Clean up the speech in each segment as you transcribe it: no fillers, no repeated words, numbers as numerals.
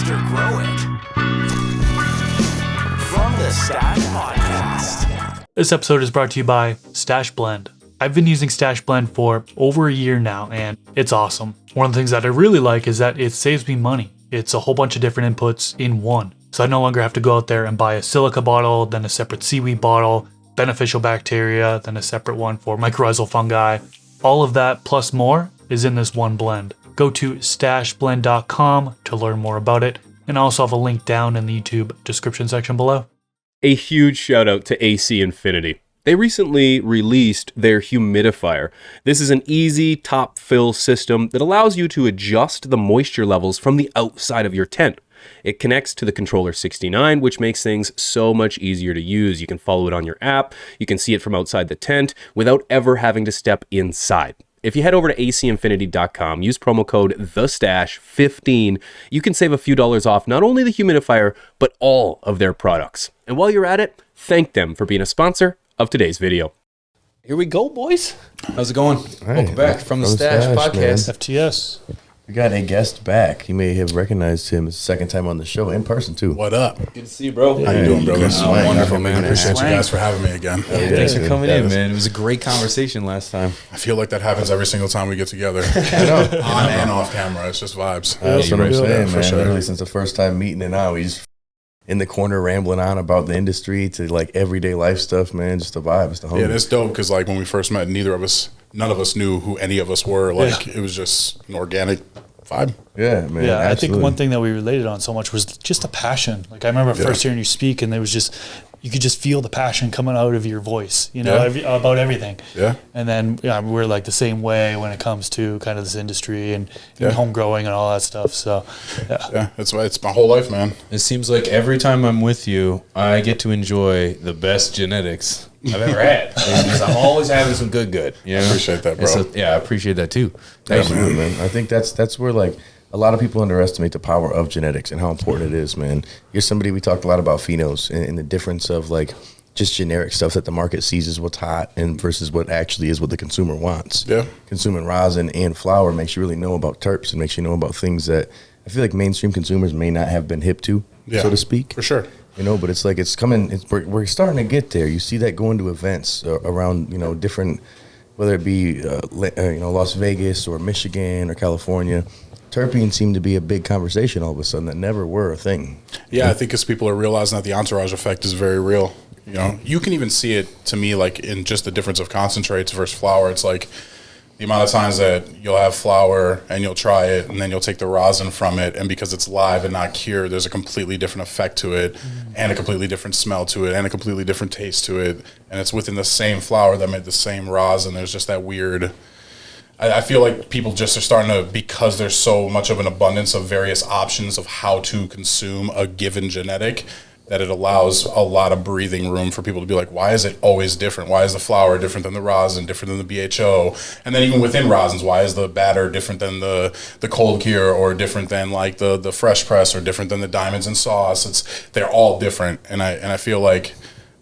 harvest or grow it. From the Stash Podcast. This episode is brought to you by Stash Blend. I've been using Stash Blend for over a year now, and it's awesome. One of the things that I really like is that it saves me money. It's a whole bunch of different inputs in one. So I no longer have to go out there and buy a silica bottle, then a separate seaweed bottle, beneficial bacteria, then a separate one for mycorrhizal fungi. All of that plus more is in this one blend. Go to stashblend.com to learn more about it, and I also have a link down in the YouTube description section below. A huge shout out to AC Infinity. They recently released their humidifier. This is an easy top fill system that allows you to adjust the moisture levels from the outside of your tent. It connects to the controller 69, which makes things so much easier to use. You can follow it on your app. You can see it from outside the tent without ever having to step inside. If you head over to acinfinity.com, use promo code THESTASH15, you can save a few dollars off not only the humidifier, but all of their products. And while you're at it, thank them for being a sponsor of today's video. Here we go, boys. How's it going? Hey, Welcome back from the Stash Podcast. FTS. We got a guest back. You may have recognized him. It's the second time on the show, in person too. What up? Good to see you, bro. How you doing, bro? Swank. Wonderful, man. I Yeah. appreciate Swank. you guys for having me again. Thanks for coming in, was- man. It was a great conversation last time. I feel like that happens every single time we get together. I know. On and off camera. It's just vibes. That's what I'm Yeah, saying, for man. sure. Literally since the first time meeting and now he's in the corner rambling on about the industry to like everyday life stuff, man. Just the vibe. It's the Yeah, homie. it's dope because like when we first met, none of us knew who any of us were. Like it was just an organic vibe. Yeah, man. Yeah, I think absolutely. one thing that we related on so much was just the passion. Like I remember first hearing you speak, and there was just, you could just feel the passion coming out of your voice, you know, about everything. Yeah. And then we're like the same way when it comes to kind of this industry and home growing and all that stuff. So, Yeah, it's my whole life, man. It seems like every time I'm with you, I get to enjoy the best genetics I've ever had. Because I'm always having some good. You know? Appreciate that, bro. And so, yeah, I appreciate that too. Absolutely, man. I think that's where like a lot of people underestimate the power of genetics and how important it is, man. You're somebody, we talked a lot about phenos and the difference of like just generic stuff that the market sees as what's hot and versus what actually is what the consumer wants. Yeah. Consuming rosin and flower makes you really know about terps and makes you know about things that I feel like mainstream consumers may not have been hip to, so to speak. For sure. You know, but it's like it's coming. We're starting to get there. You see that going to events around, different, whether it be Las Vegas or Michigan or California. Terpenes seem to be a big conversation all of a sudden that never were a thing. Yeah, I think because people are realizing that the entourage effect is very real. You know, you can even see it to me like in just the difference of concentrates versus flour. It's like the amount of times that you'll have flour and you'll try it and then you'll take the rosin from it, and because it's live and not cured, there's a completely different effect to it and a completely different smell to it and a completely different taste to it, and it's within the same flour that made the same rosin. There's just that weird. I feel like people just are starting to, because there's so much of an abundance of various options of how to consume a given genetic, that it allows a lot of breathing room for people to be like, why is it always different? Why is the flour different than the rosin, different than the BHO? And then even within rosins, why is the batter different than the cold cure, or different than like the fresh press, or different than the diamonds and sauce? They're all different. And I feel like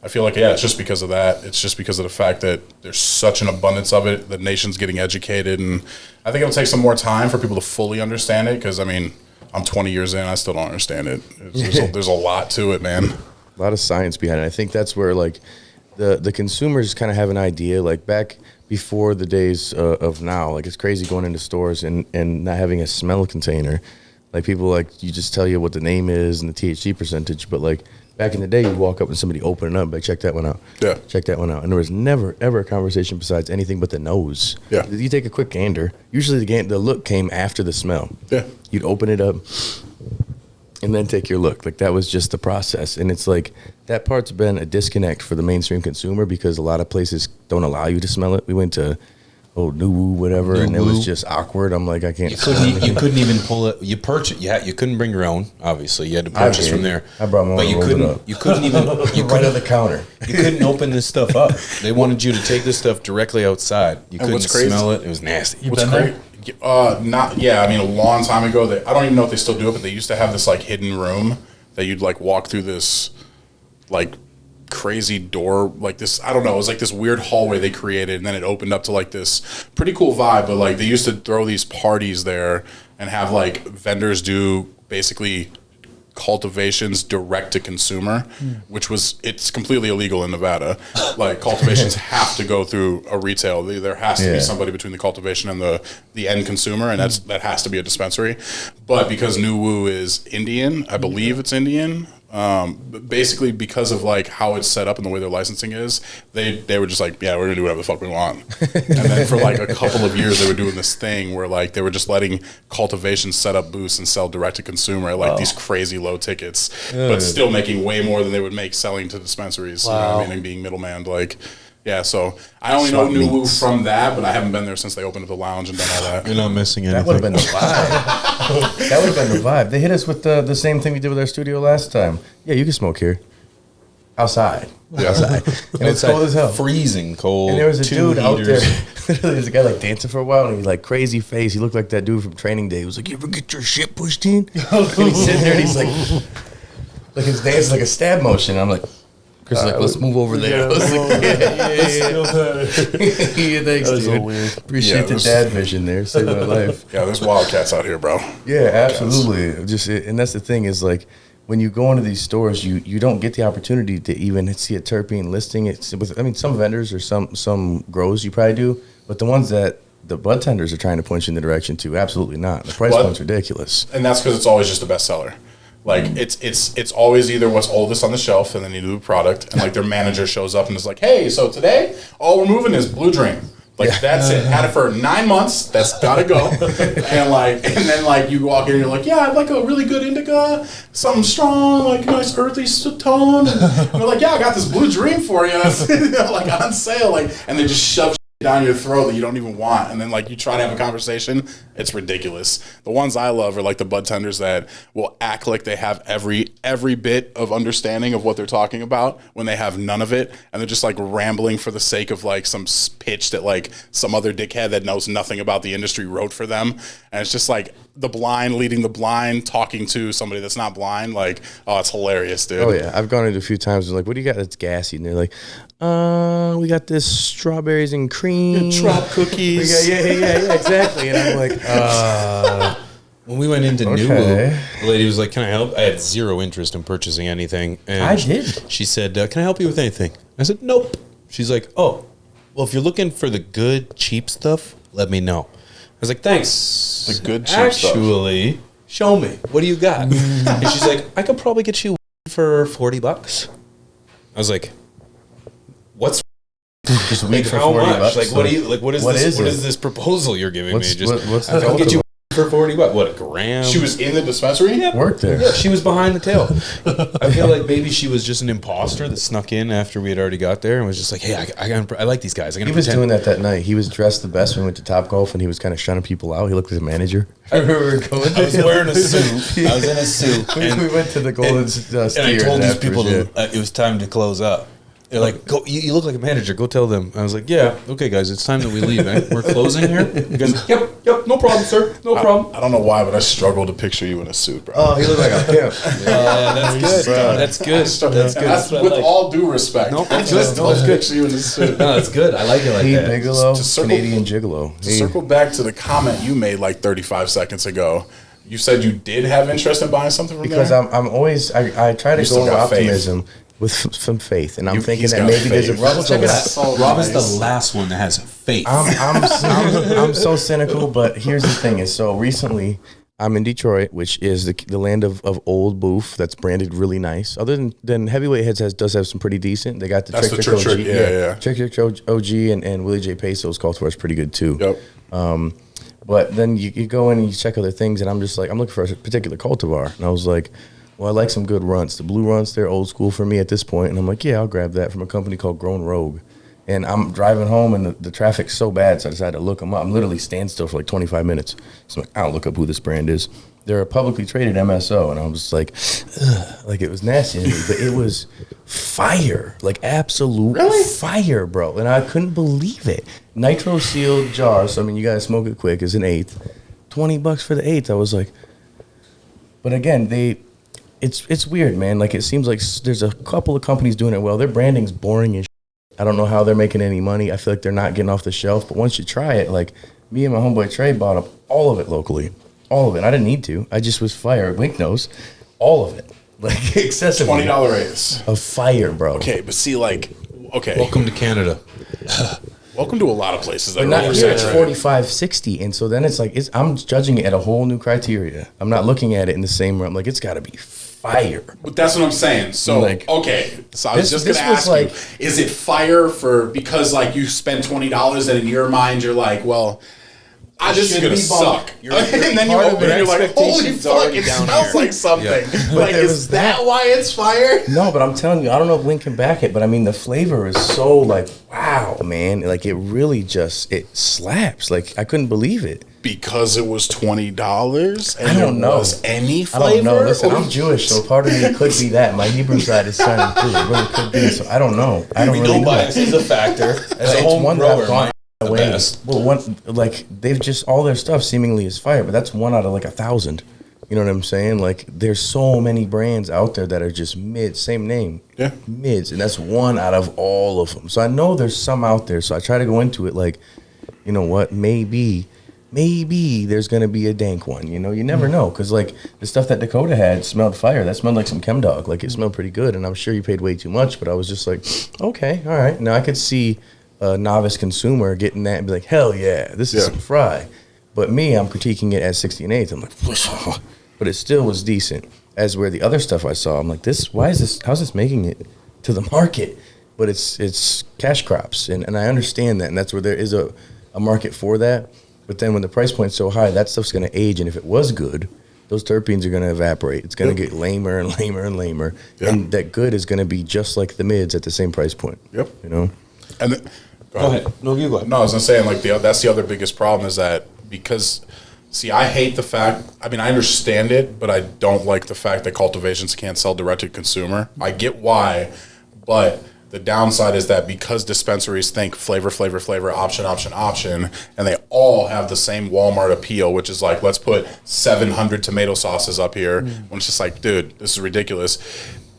it's just because of that. It's just because of the fact that there's such an abundance of it. The nation's getting educated, and I think it'll take some more time for people to fully understand it. Because I mean, I'm 20 years in, I still don't understand it. There's a lot to it, man. A lot of science behind it. I think that's where like the consumers kind of have an idea. Like back before the days of now, like it's crazy going into stores and not having a smell container. Like people like you just tell you what the name is and the THC percentage, but like back in the day, you'd walk up and somebody open it up, like, check that one out. Yeah. Check that one out. And there was never, ever a conversation besides anything but the nose. Yeah. You take a quick gander. Usually the look came after the smell. Yeah. You'd open it up and then take your look. Like that was just the process. And it's like that part's been a disconnect for the mainstream consumer because a lot of places don't allow you to smell it. We went to New Woo, whatever, and it was just awkward. I'm like, I can't. You couldn't even pull it. You purchase. You couldn't bring your own. Obviously, you had to purchase from there. I brought my own. But you rolled it couldn't. up. You couldn't even. You right on couldn't. the counter. You couldn't open this stuff up. They wanted you to take this stuff directly outside. You couldn't what's crazy- smell it. It was nasty. What's great? I mean, a long time ago. I don't even know if they still do it, but they used to have this like hidden room that you'd like walk through this like crazy door, like this, I don't know, it was like this weird hallway they created, and then it opened up to like this pretty cool vibe. But like they used to throw these parties there and have like vendors do basically cultivations direct to consumer, it's completely illegal in Nevada. Like cultivations have to go through a retail. There has to be somebody between the cultivation and the end consumer, and that has to be a dispensary. But because New Woo is Indian, I believe it's Indian. Basically because of like how it's set up and the way their licensing is, they were just like, yeah, we're gonna do whatever the fuck we want. And then for like a couple of years they were doing this thing where like they were just letting cultivations set up booths and sell direct to consumer at like these crazy low tickets, but still making way more than they would make selling to dispensaries. You know what I mean? And being middleman, like. Yeah, so I only know New Woo from that, but I haven't been there since they opened up the lounge and done all that. You're not missing anything. That would have been the vibe. That would have been the vibe. They hit us with the same thing we did with our studio last time. Yeah, you can smoke here. Outside. Outside. And it's cold as hell. Freezing cold. And there was a dude out there. Literally, there's a guy like dancing for a while, and he's like crazy face. He looked like that dude from Training Day. He was like, "You ever get your shit pushed in?" And he's sitting there, and he's like his dance is like a stab motion. And I'm like, Chris is like, let's move over there. Yeah, thanks, dude. So weird. Appreciate the dad vision there. Saved my life. Yeah, there's wildcats out here, bro. Yeah, absolutely. And that's the thing is like, when you go into these stores, you don't get the opportunity to even see a terpene listing. Some vendors or some grows you probably do, but the ones that the bud tenders are trying to push in the direction to, absolutely not. The price point's ridiculous. And that's because it's always just a bestseller. Like it's always either what's oldest on the shelf and then you do a product, and like their manager shows up and is like, hey, so today all we're moving is Blue Dream. Like that's it. Had it for 9 months. That's gotta go. and then you walk in and you're like, yeah, I'd like a really good indica, something strong, like nice earthy tone. And they're like, yeah, I got this Blue Dream for you. That's like on sale. And they just shove down your throat that you don't even want, and then like you try to have a conversation. It's ridiculous. The ones I love are like the bud tenders that will act like they have every bit of understanding of what they're talking about when they have none of it, and they're just like rambling for the sake of like some pitch that like some other dickhead that knows nothing about the industry wrote for them. And it's just like the blind leading the blind, talking to somebody that's not blind. Like, oh, it's hilarious, dude. Oh yeah, I've gone into a few times and like, what do you got that's gassy? And they're like, we got this strawberries and cream, trop cookies. Yeah, exactly. And I'm like, when we went into New Woo, the lady was like, can I help? I had zero interest in purchasing anything. And I did. She said, can I help you with anything? I said, nope. She's like, oh, well, if you're looking for the good, cheap stuff, let me know. I was like, thanks. The good, cheap stuff. Actually, show me. What do you got? And she's like, I could probably get you for $40. I was like, what's just weed for how $40? Much? Like, what do you like? What is this? What is this proproposal you're giving me? What's I can get you for $40. What, a gram? She was in the dispensary? Yeah. Worked there. Yeah, she was behind the tail. I feel like maybe she was just an imposter that snuck in after we had already got there and was just like, hey, I like these guys. He was doing that night. He was dressed the best when we went to Topgolf, and he was kind of shunning people out. He looked like a manager. I remember going. I was wearing a suit. I was in a suit. We went to the Golden Steer. And I told these people it was time to close up. They're like, go. You look like a manager. Go tell them. I was like, yeah, okay, guys, it's time that we leave. Eh? We're closing here. You guys, yep, no problem, sir, no problem. I don't know why, but I struggle to picture you in a suit, bro. Oh, he looked like a pimp. That's good. That's good. That's with all due respect. Nope, I just don't picture you in a suit. No, that's good. I like it like that. Bigelow, Canadian Gigolo. To circle back to the comment you made like 35 seconds ago, you said you did have interest in buying something from because there? I'm always I try to go with optimism. With some faith, and I'm thinking that maybe there's a Rob is the last one that has faith. I'm so cynical, but here's the thing: is so recently I'm in Detroit, which is the land of old boof that's branded really nice. Other than Heavyweight Heads does have some pretty decent. They got the Trick OG, yeah. Trick OG and Willie J Peso's cultivar is pretty good too. Yep. But then you go in and you check other things, and I'm just like, I'm looking for a particular cultivar, and I was like, well, I like some good runts. The blue runts, they're old school for me at this point. And I'm like, yeah, I'll grab that from a company called Grown Rogue. And I'm driving home, and the traffic's so bad, so I decided to look them up. I'm literally standstill for like 25 minutes. So I'm like, I'll look up who this brand is. They're a publicly traded MSO. And I was like, ugh, like it was nasty to me. But it was fire, like absolute fire, bro. And I couldn't believe it. Nitro sealed jar. So, I mean, you got to smoke it quick. It's an eighth. $20 for the eighth. I was like, but again, It's weird, man. Like, it seems like there's a couple of companies doing it well. Their branding's boring as shit. I don't know how they're making any money. I feel like they're not getting off the shelf. But once you try it, like, me and my homeboy Trey bought up all of it locally. All of it. I didn't need to. I just was fire. Wink knows. all of it, like excessively. $20 raise. Of fire, bro. Okay, but see, like, okay. Welcome to Canada. Welcome to a lot of places that But are not here, it's oversaturated. 45, 60. And so then it's like, I'm judging it at a whole new criteria. I'm not looking at it in the same realm. Like, it's got to be fire. But that's what I'm saying. So, Like, okay. So I was this- just going to this was ask you, is it fire because, like, you spend $20 and in your mind you're like, well, this is going to suck. And then you part of open it and your you're like, holy expectations fuck, already it down smells here. like something. But Like, there is was that why it's fire? No, but I'm telling you, I don't know if Link can back it, but I mean, the flavor is so like, wow, man. Like, it really just, it slaps. Like, I couldn't believe it. Because it was $20 and I don't there know. was any I flavor? don't know. Listen, I'm Jewish, so part of me could be that. My Hebrew side is shining through. It really could be. So I don't know. I don't really know. bias is a factor. As a It's home one that I've grower, gone mine's the away. best. Well, one like they've just all their stuff seemingly is fire, but that's one out of like 1,000. You know what I'm saying? Like, there's so many brands out there that are just mid, same name, Yeah. mids, and that's one out of all of them. So I know there's some out there. So I try to go into it like, you know what? Maybe there's gonna be a dank one. You know, you never know, because like the stuff that Dakota had smelled fire. That smelled like some Chem Dog. Like, it smelled pretty good, and I'm sure you paid way too much. But I was just like, okay, all right. Now I could see a novice consumer getting that and be like, hell yeah, this is Yeah. some fry. But me, I'm critiquing it at 60 and 8. I'm like, but it still was decent. As where the other stuff I saw, I'm like, how's this making it to the market? But it's cash crops, and I understand that, and that's where there is a market for that. But then when the price point's so high, that stuff's going to age, and if it was good, those terpenes are going to evaporate. It's going to get lamer and lamer and lamer, and that good is going to be just like the mids at the same price point. Yep. You know? And Go ahead. No, you go ahead. No, I was gonna say, like, that's the other biggest problem is that because, see, I hate the fact. I mean, I understand it, but I don't like the fact that cultivations can't sell direct to consumer. I get why, but the downside is that because dispensaries think flavor, option, and they all have the same Walmart appeal, which is like, let's put 700 tomato sauces up here. When it's just like, dude, this is ridiculous.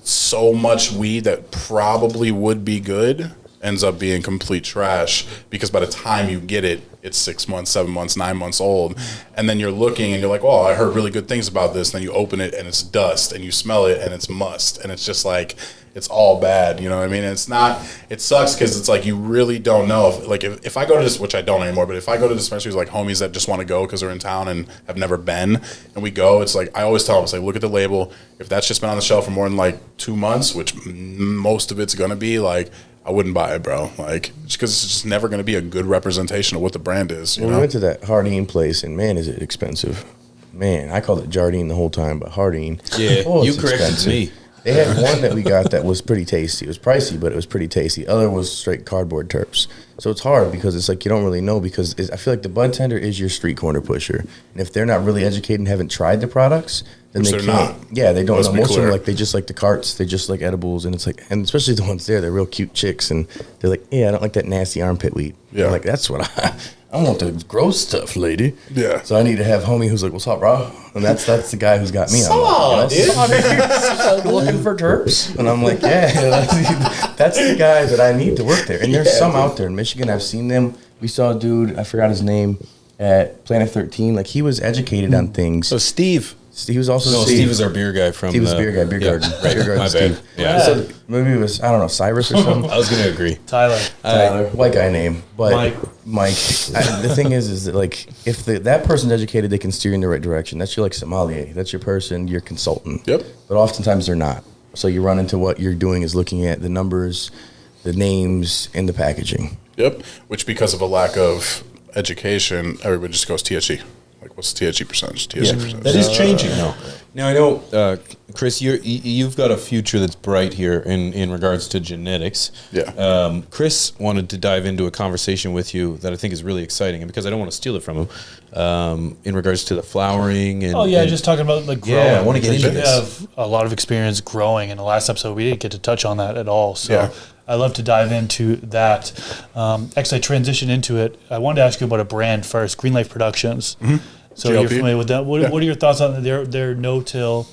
So much weed that probably would be good ends up being complete trash because by the time you get it, it's 6 months, 7 months, 9 months old. And then you're looking and you're like, oh, I heard really good things about this. And then you open it and it's dust, and you smell it and it's must. And it's just like, it's all bad. You know what I mean? And it's not, it sucks because it's like, you really don't know. If I go to this, which I don't anymore, but if I go to dispensaries like homies that just want to go because they're in town and have never been, and we go, it's like, I always tell them, it's like, look at the label. If that's just been on the shelf for more than like 2 months, which most of it's going to be, like, I wouldn't buy it, bro. Like, because it's just never going to be a good representation of what the brand is. You When know? we went to that Hardeen place, and man, is it expensive. Man, I called it Jardine the whole time, but Hardeen. Yeah, oh, you it's corrected expensive. me. They had one that we got that was pretty tasty. It was pricey, but it was pretty tasty. Other was straight cardboard terps. So it's hard because it's like you don't really know, because I feel like the bud tender is your street corner pusher. And if they're not really educated and haven't tried the products, then Which they they're can't. not. Yeah, they don't Let's know. be Most of them, clear. like, they just like the carts. They just like edibles. And it's like, and especially the ones there, they're real cute chicks. And they're like, yeah, I don't like that nasty armpit weed. Yeah. I'm like, that's what I want the gross stuff, lady. Yeah. So I need to have homie who's like, what's up, bro? And that's the guy who's got me. I'm like, you looking for terps? And I'm like, yeah, that's the guy that I need to work there. And there's some out there in Michigan. I've seen them. We saw a dude, I forgot his name, at Planet 13. Like, he was educated on things. So Steve. He was also No, Steve is our beer guy from. Steve was beer guy, beer garden. Right, Beer garden my Steve. bad. Yeah. So maybe it was, I don't know, Cyrus or something. I was going to agree. Tyler. Tyler, white guy name, but Mike. The thing is that, like, if that person's educated, they can steer you in the right direction. That's your, like, sommelier. That's your person, your consultant. Yep. But oftentimes they're not. So you run into what you're doing is looking at the numbers, the names, and the packaging. Yep. Which, because of a lack of education, everybody just goes THC. Like, what's the THC percentage? THC percentage. That is changing now. Now I know, Chris, you've got a future that's bright here in regards to genetics. Yeah. Chris wanted to dive into a conversation with you that I think is really exciting, and because I don't want to steal it from him, in regards to the flowering and. Oh yeah, and- just talking about like growing. Yeah, I wanna get into You this. have a lot of experience growing. In the last episode, we didn't get to touch on that at all. So Yeah. I love to dive into that. Actually, I transitioned into it. I wanted to ask you about a brand first, Green Life Productions. So GLP. you're familiar with that. What, Yeah. what are your thoughts on their no-till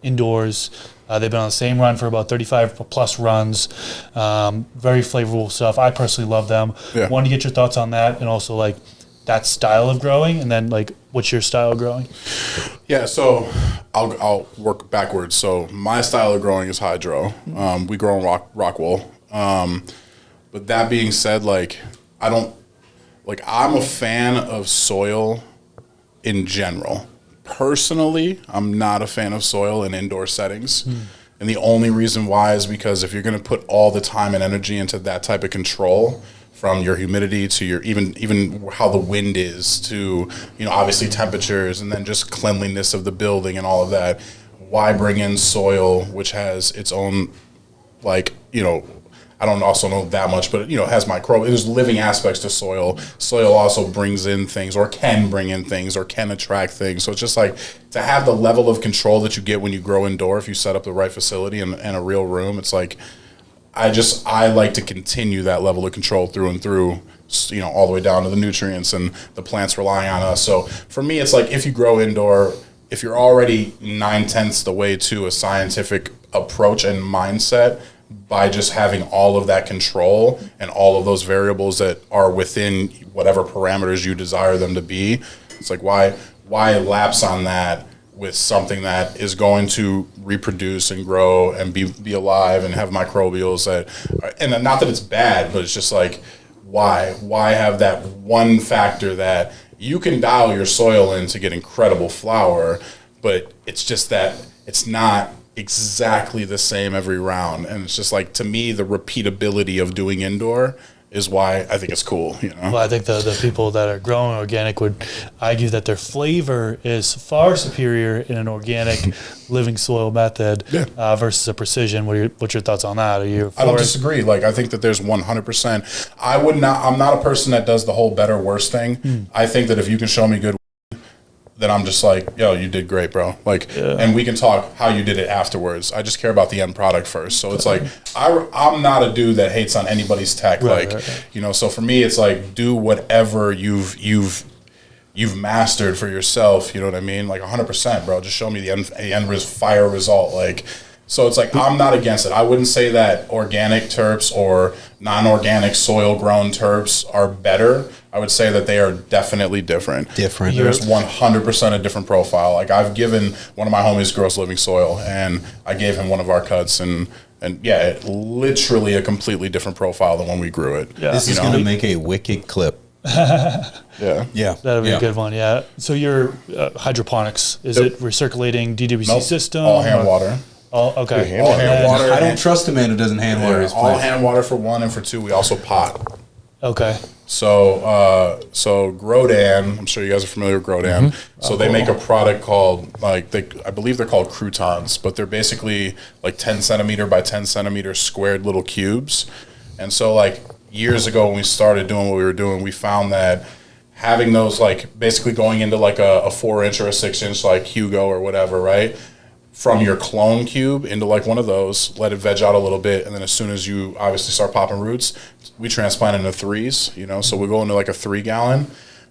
indoors? They've been on the same run for about 35 plus runs. Very flavorful stuff. I personally love them. Yeah. Wanted to get your thoughts on that, and also like that style of growing, and then like what's your style of growing? Yeah, so I'll work backwards. So my style of growing is hydro. We grow in rock wool. But that being said, like I'm a fan of soil in general. Personally, I'm not a fan of soil in indoor settings. And the only reason why is because if you're going to put all the time and energy into that type of control, from your humidity to your even how the wind is to, obviously temperatures, and then just cleanliness of the building and all of that, why bring in soil which has its own, like, I don't also know that much, but it has there's living aspects to soil. Soil also brings in things, or can bring in things, or can attract things. So it's just like to have the level of control that you get when you grow indoor, if you set up the right facility and a real room. It's like I like to continue that level of control through and through, all the way down to the nutrients and the plants relying on us. So for me, it's like if you grow indoor, if you're already 9/10 the way to a scientific approach and mindset, by just having all of that control and all of those variables that are within whatever parameters you desire them to be, it's like why lapse on that with something that is going to reproduce and grow and be alive and have microbials and not that it's bad, but it's just like why have that one factor that you can dial your soil in to get incredible flower, but it's just that it's not exactly the same every round. And it's just like, to me, the repeatability of doing indoor is why I think it's cool. Well, I think the people that are growing organic would argue that their flavor is far superior in an organic living soil method versus a precision. What's your thoughts on that? I don't disagree. Like, I think that there's 100%. I'm not a person that does the whole better worse thing. I think that if you can show me good, then I'm just like, yo, you did great, bro. Like, and we can talk how you did it afterwards. I just care about the end product first. So it's like, I'm not a dude that hates on anybody's tech. Right. So for me, it's like, do whatever you've mastered for yourself. You know what I mean? Like 100%, bro. Just show me the end fire result. Like, so it's like, I'm not against it. I wouldn't say that organic terps or non-organic soil-grown terps are better. I would say that they are definitely different. There's 100% a different profile. Like, I've given one of my homies gross living soil, and I gave him one of our cuts, and yeah, literally a completely different profile than when we grew it. Yeah. This is going to make a wicked clip. Yeah. That'll be a good one. Yeah. So your hydroponics, is it recirculating DWC system? All hand water. Oh, okay. All hand water. I don't trust a man who doesn't hand water his all place. hand water for one, and for two, we also pot. Okay. So Grodan, I'm sure you guys are familiar with Grodan. So they make a product called, I believe they're called croutons, but they're basically like 10 centimeter by 10 centimeter squared little cubes. And so like years ago when we started doing what we were doing, we found that having those, like basically going into like a 4-inch or a 6-inch like Hugo or whatever, right? From your clone cube into like one of those, let it veg out a little bit, and then as soon as you obviously start popping roots, we transplant into 3s, so we go into like a 3-gallon,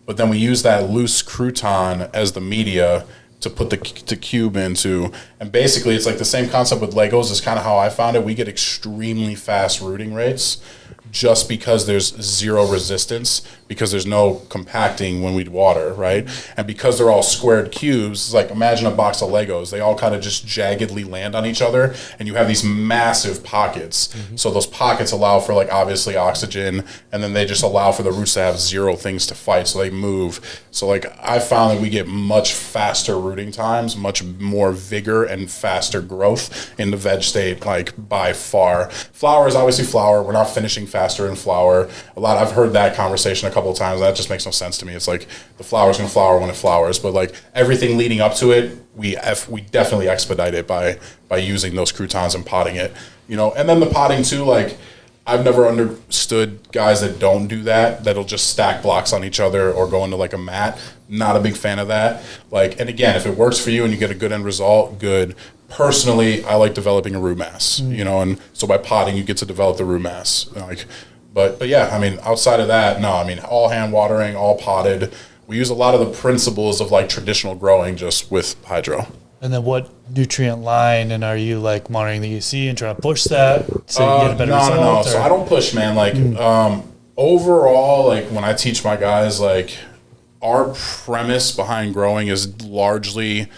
but then we use that loose crouton as the media to put the cube into, and basically it's like the same concept with Legos is kind of how I found it. We get extremely fast rooting rates just because there's zero resistance, because there's no compacting when we water, right? And because they're all squared cubes, it's like imagine a box of Legos. They all kind of just jaggedly land on each other, and you have these massive pockets. So those pockets allow for like obviously oxygen, and then they just allow for the roots to have zero things to fight, so they move. So like I found that we get much faster rooting times, much more vigor and faster growth in the veg state, like by far. Flower is obviously flower. We're not finishing faster in flower. I've heard that conversation a couple of times. That just makes no sense to me. It's like the flower's gonna flower when it flowers, but like everything leading up to it, we definitely expedite it by using those croutons and potting it, And then the potting too, like I've never understood guys that don't do that, that'll just stack blocks on each other or go into like a mat. Not a big fan of that. Like, and again, if it works for you and you get a good end result, good. Personally, I like developing a root mass, and so by potting, you get to develop the root mass. Like, but yeah, I mean, outside of that, no, I mean, all hand watering, all potted. We use a lot of the principles of like traditional growing just with hydro. And then what nutrient line, and are you like monitoring the UC and trying to push that so you get a better result? No. So I don't push, man. Like overall, like when I teach my guys, like our premise behind growing is largely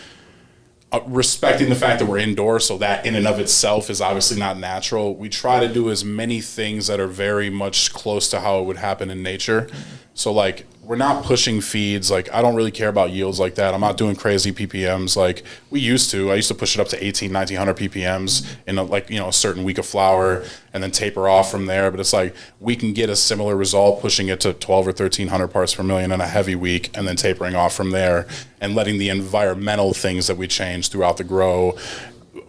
respecting the fact that we're indoors, so that in and of itself is obviously not natural. We try to do as many things that are very much close to how it would happen in nature. So like, we're not pushing feeds. Like, I don't really care about yields like that. I'm not doing crazy ppms like we used to. I used to push it up to 1900 ppms in a certain week of flower, and then taper off from there. But it's like, we can get a similar result pushing it to 12 or 1300 parts per million in a heavy week, and then tapering off from there, and letting the environmental things that we change throughout the grow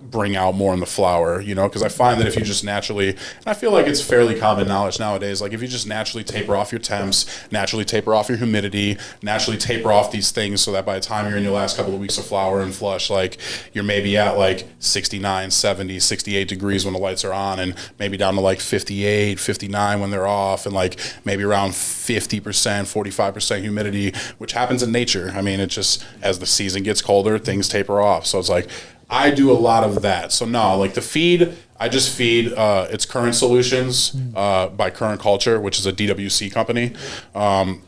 bring out more in the flower, because I find that if you just naturally, and I feel like it's fairly common knowledge nowadays, like if you just naturally taper off your temps, naturally taper off your humidity, naturally taper off these things, so that by the time you're in your last couple of weeks of flower and flush, like you're maybe at like 69, 70, 68 degrees when the lights are on, and maybe down to like 58, 59 when they're off, and like maybe around 50%, 45% humidity, which happens in nature. I mean, it just, as the season gets colder, things taper off. So it's like, I do a lot of that. So no, like the feed, I just feed it's Current Solutions by Current Culture, which is a DWC company.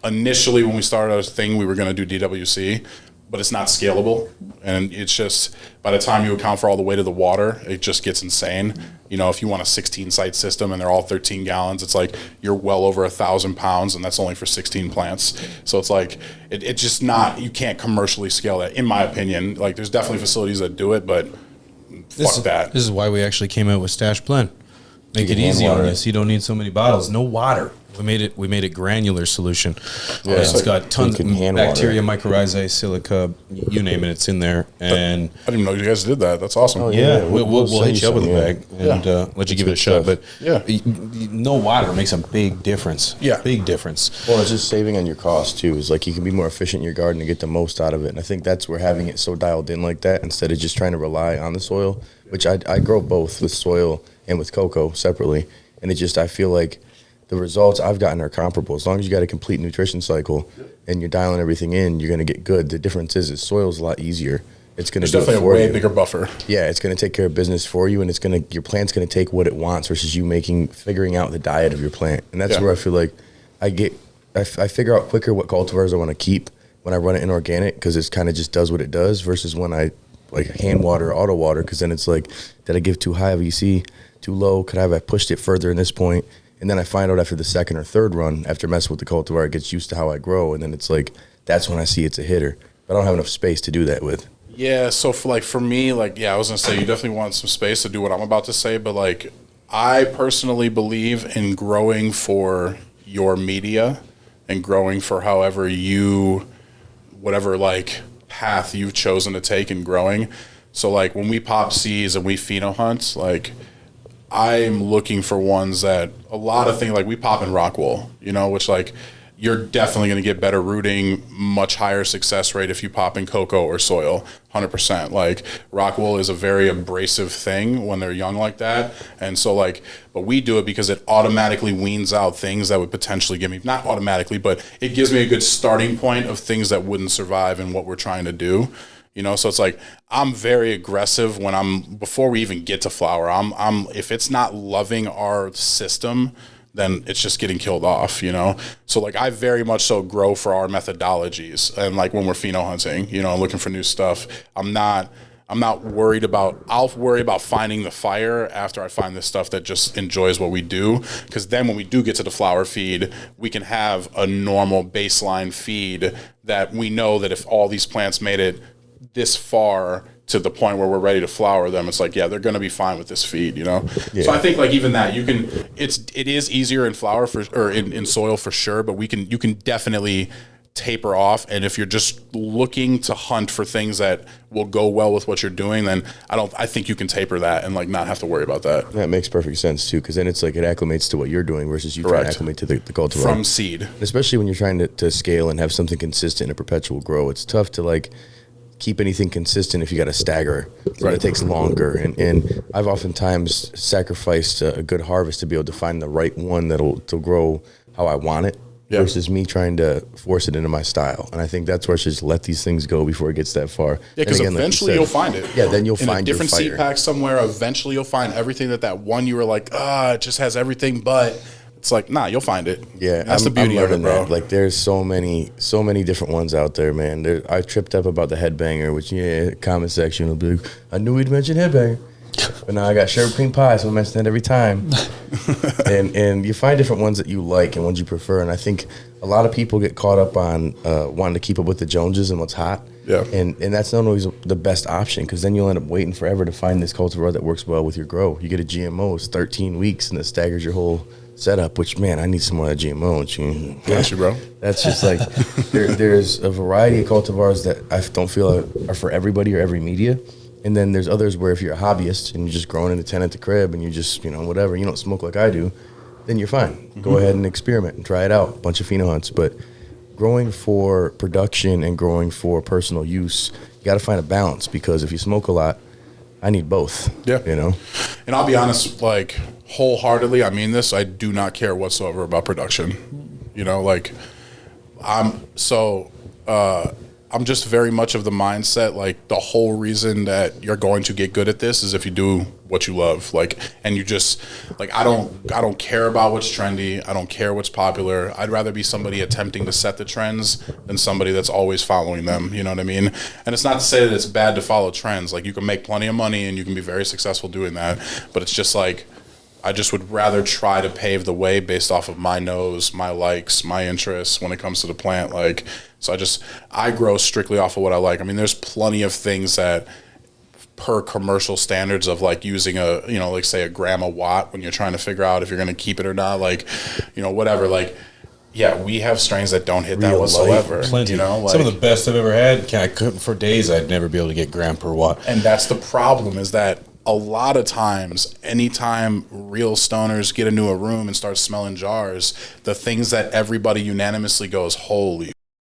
Initially, when we started our thing, we were going to do DWC, but it's not scalable. And it's just, by the time you account for all the weight of the water, it just gets insane. If you want a 16 site system and they're all 13 gallons, it's like you're well over 1,000 pounds, and that's only for 16 plants. So it's like, it's just not, you can't commercially scale that, in my opinion. Like, there's definitely facilities that do it, but fuck that. This is why we actually came out with Stash Blend. Make it easy on us. You don't need so many bottles. No water. We made it granular solution. Yeah, it's got tons of bacteria, mycorrhizae, silica, you name it, it's in there. And I didn't even know you guys did that. That's awesome. Oh, yeah, we'll hit you up with a bag and let you give it a shot. But no water makes a big difference. Yeah, big difference. Well, it's just saving on your cost too. It's like you can be more efficient in your garden and get the most out of it. And I think that's where having it so dialed in like that, instead of just trying to rely on the soil, which I grow both with soil and with cocoa separately. And I feel like the results I've gotten are comparable. As long as you got a complete nutrition cycle and you're dialing everything in, you're going to get good. The difference is soil's a lot easier. It's going to do it for you. Definitely a way bigger buffer. Yeah, it's going to take care of business for you, and your plant's going to take what it wants versus you figuring out the diet of your plant. And that's where I feel like I figure out quicker what cultivars I want to keep when I run it in organic, because it kind of just does what it does, versus when I like hand water, auto water, because then it's like, did I give too high of EC, too low? Could I have pushed it further in this point? And then I find out after the second or third run, after messing with the cultivar, it gets used to how I grow. And then it's like, that's when I see it's a hitter. But I don't have enough space to do that with. Yeah, so for me, I was going to say, you definitely want some space to do what I'm about to say. But like, I personally believe in growing for your media and growing for whatever like path you've chosen to take in growing. So like, when we pop seeds and we pheno hunt, like, I'm looking for ones that a lot of things, like we pop in rock wool, which like you're definitely going to get better rooting, much higher success rate if you pop in cocoa or soil, 100%. Like rock wool is a very abrasive thing when they're young like that. And so like, but we do it because it automatically weans out things that would potentially give me, not automatically, but it gives me a good starting point of things that wouldn't survive in what we're trying to do. So it's like, I'm very aggressive before we even get to flower. If it's not loving our system, then it's just getting killed off, So like, I very much so grow for our methodologies. And like when we're pheno hunting, looking for new stuff, I'm not worried about, I'll worry about finding the fire after I find the stuff that just enjoys what we do. Because then when we do get to the flower feed, we can have a normal baseline feed that we know that if all these plants made it this far to the point where we're ready to flower them, it's like, yeah, they're going to be fine with this feed, Yeah. So I think like even that it is easier in flower in soil for sure, but you can definitely taper off. And if you're just looking to hunt for things that will go well with what you're doing, then I think you can taper that and like not have to worry about that. That makes perfect sense too, because then it's like it acclimates to what you're doing versus you trying to acclimate to the cultivar. From seed. Especially when you're trying to scale and have something consistent in a perpetual grow. It's tough to like keep anything consistent if you got to stagger. So it takes longer. And I've oftentimes sacrificed a good harvest to be able to find the right one that'll grow how I want it. Versus me trying to force it into my style. And I think that's where I should just let these things go before it gets that far. Yeah, because eventually you'll find it. Yeah, then you'll find your different seed pack somewhere. Eventually you'll find everything that one you were like, it just has everything but It's like, nah, you'll find it. Yeah, that's the beauty of it, bro. that. Like, there's so many different ones out there, man. I tripped up about the headbanger, which comment section will be like, I knew we'd mention headbanger, but now I got sherbet cream pie, so I mention that every time. and you find different ones that you like and ones you prefer, and I think a lot of people get caught up on wanting to keep up with the Joneses and what's hot. Yeah. And that's not always the best option, because then you'll end up waiting forever to find this cultivar that works well with your grow. You get a GMO, it's 13 weeks, and it staggers your whole setup, which, man, I need some more of that GMO. Got you, bro. That's just like, there's a variety of cultivars that I don't feel are for everybody or every media. And then there's others where if you're a hobbyist and you're just growing in a tent at the crib and you just, whatever, you don't smoke like I do, then you're fine. Go ahead and experiment and try it out. A bunch of pheno hunts. But growing for production and growing for personal use, you got to find a balance, because if you smoke a lot, I need both. Yeah. And I'll be honest, like, wholeheartedly, I mean this, I do not care whatsoever about production. I'm just very much of the mindset, like, the whole reason that you're going to get good at this is if you do what you love, like, and you just, like, I don't care about what's trendy. I don't care what's popular. I'd rather be somebody attempting to set the trends than somebody that's always following them. You know what I mean? And it's not to say that it's bad to follow trends. Like, you can make plenty of money and you can be very successful doing that, but it's just like, I just would rather try to pave the way based off of my nose, my likes, my interests when it comes to the plant. Like, so I grow strictly off of what I like. I mean, there's plenty of things that, per commercial standards of, like, using like, say, a gram a watt when you're trying to figure out if you're going to keep it or not, like, whatever, like, yeah, we have strains that don't hit that whatsoever. Plenty. Some of the best I've ever had. For days, I'd never be able to get gram per watt. And that's the problem, is that a lot of times, anytime real stoners get into a room and start smelling jars, the things that everybody unanimously goes, holy,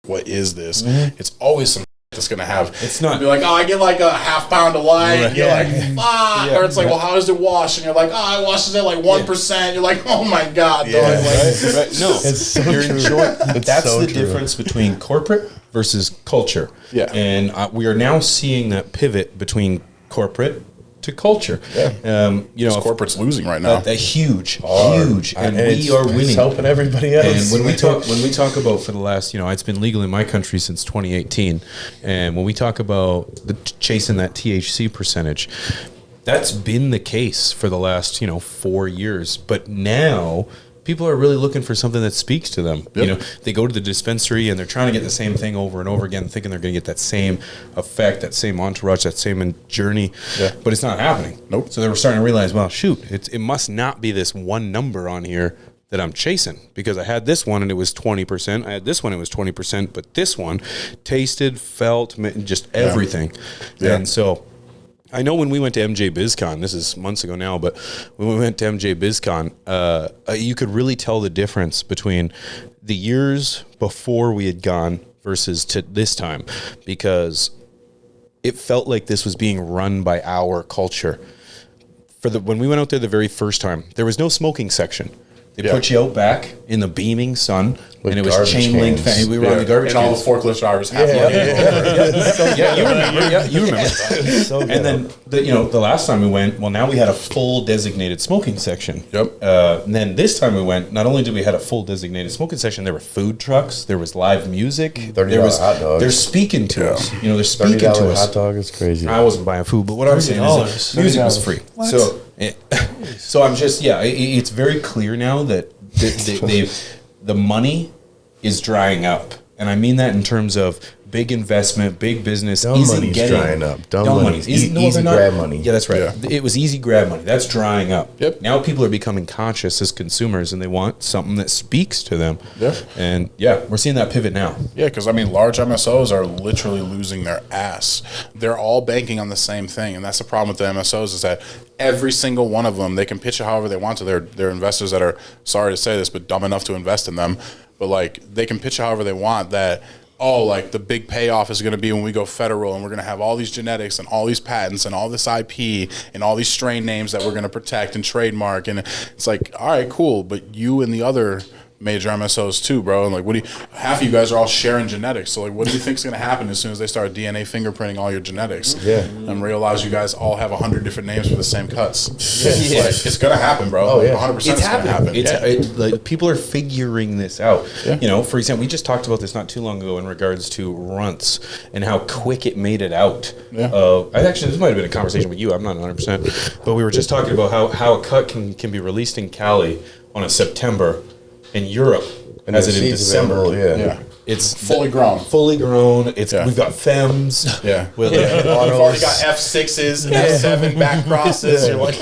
what is this? It's always some that's going to have. It's not. Be like, oh, I get like a half pound of light. And you're like, fuck. Or it's like, well, how does it wash? And you're like, oh, it washes at like 1%. You're like, oh my God. Dog. Right. No, it's so you're true. That's so the true. difference between corporate versus culture. Yeah. And we are now seeing that pivot between corporate to culture. Corporate's losing right now. Huge, and we it's are winning. It's helping everybody else. And when we talk about, for the last, it's been legal in my country since 2018, and when we talk about chasing that THC percentage, that's been the case for the last 4 years. But now people are really looking for something that speaks to them. Yep. They go to the dispensary and they're trying to get the same thing over and over again, thinking they're going to get that same effect, that same entourage, that same journey. Yeah. But it's not happening. Nope. So they were starting to realize, well, shoot, it must not be this one number on here that I'm chasing, because I had this one and it was 20%. I had this one, it was 20%, but this one tasted, felt, just everything. Yeah. And so I know when we went to MJ BizCon, this is months ago now, but when we went to MJ BizCon, you could really tell the difference between the years before we had gone versus to this time, because it felt like this was being run by our culture. When we went out there the very first time, there was no smoking section. They put you out back in the beaming sun, with and it was chain link. We were on the garbage and all cans. the forklift drivers have money. You remember. You remember. So good. And then the last time we went, well, now we had a full designated smoking section. Yep. And then this time we went, not only did we had a full designated smoking section, there were food trucks, there was live music, there was hot dogs. They're speaking to us. They're speaking $30 to us. hot dog is crazy. I wasn't buying food, but what I'm saying is that music was free. So I'm just it's very clear now that the money is drying up, and I mean that in terms of big investment, big business. Dumb money's drying up. Dumb money. Easy grab money. Yeah, that's right. Yeah. It was easy grab money. That's drying up. Yep. Now people are becoming conscious as consumers, and they want something that speaks to them. Yeah. And we're seeing that pivot now. Yeah, because large MSOs are literally losing their ass. They're all banking on the same thing, and that's the problem with the MSOs, is that every single one of them, they can pitch it however they want to their investors that are, sorry to say this, but dumb enough to invest in them. But like, they can pitch it however they want, that, oh, like, the big payoff is going to be when we go federal and we're going to have all these genetics and all these patents and all this IP and all these strain names that we're going to protect and trademark. And it's like, all right, cool, but you and the other major MSOs too, bro. And like, half of you guys are all sharing genetics. So like, what do you think is going to happen as soon as they start DNA fingerprinting all your genetics? Yeah. And realize you guys all have 100 different names for the same cuts. Yeah. Like, it's going to happen, bro. Oh, yeah. 100% it's going to happen. Like, people are figuring this out. Yeah. You know, for example, we just talked about this not too long ago in regards to runts and how quick it made it out. Yeah. Actually, this might have been a conversation with you. I'm not 100%. But we were just talking about how a cut can be released in Cali on a September in Europe And as the it in seeds December. available, Yeah. It's Fully grown. It's Yeah. we've got FEMS. Yeah. With You've already got F6s and F7 back crosses. You're like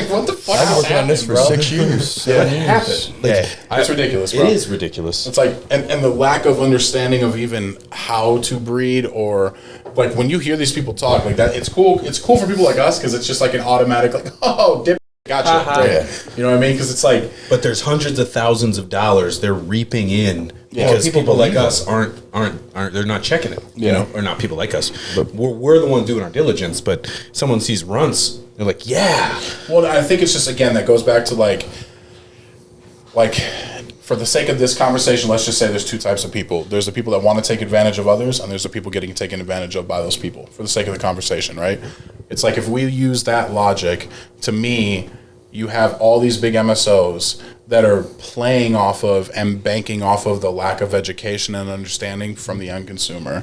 what the fuck? I've been is working on this for happening, 6 years. bro? Yeah. It happened. Like, it's ridiculous, bro. It is ridiculous. It's like, and the lack of understanding of even how to breed, or like when you hear these people talk like that, it's cool. It's cool for people like us because it's just like an automatic, like, oh, dip, gotcha. Great. Yeah. You know what I mean? Because it's like, But there's hundreds of thousands of dollars they're reaping in because people people like believe us aren't they're not checking it. You Yeah. know, or not people like us, but we're the one doing our diligence. But someone sees runts, they're like, yeah. well, I think it's just, again, that goes back to like for the sake of this conversation, let's just say there's two types of people. There's the people that want to take advantage of others, and there's the people getting taken advantage of by those people, for the sake of the conversation, right? It's like, if we use that logic, to me, you have all these big MSOs that are playing off of and banking off of the lack of education and understanding from the end consumer.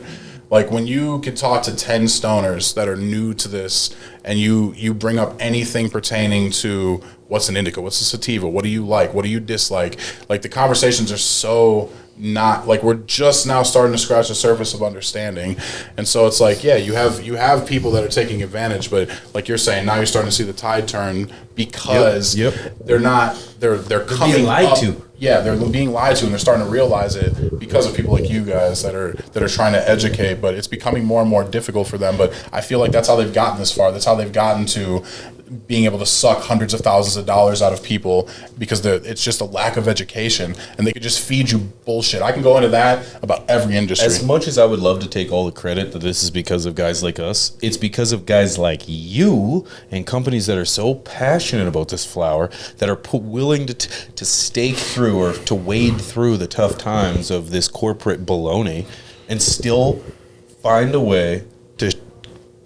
Like, when you can talk to 10 stoners that are new to this, and you bring up anything pertaining to what's an indica, what's a sativa, what do you like, what do you dislike, like, the conversations are so not, like, we're just now starting to scratch the surface of understanding. And so it's like, yeah, you have people that are taking advantage, but like you're saying, now you're starting to see the tide turn because they're coming being lied up, to. Yeah, they're being lied to, and they're starting to realize it because of people like you guys that are trying to educate. But it's becoming more and more difficult for them. But I feel like that's how they've gotten this far. That's how they've gotten to being able to suck hundreds of thousands of dollars out of people, because it's just a lack of education, and they could just feed you bullshit. I can go into that about every industry. As much as I would love to take all the credit that this is because of guys like us, it's because of guys like you and companies that are so passionate about this flower, that are willing to stake through or to wade through the tough times of this corporate baloney and still find a way to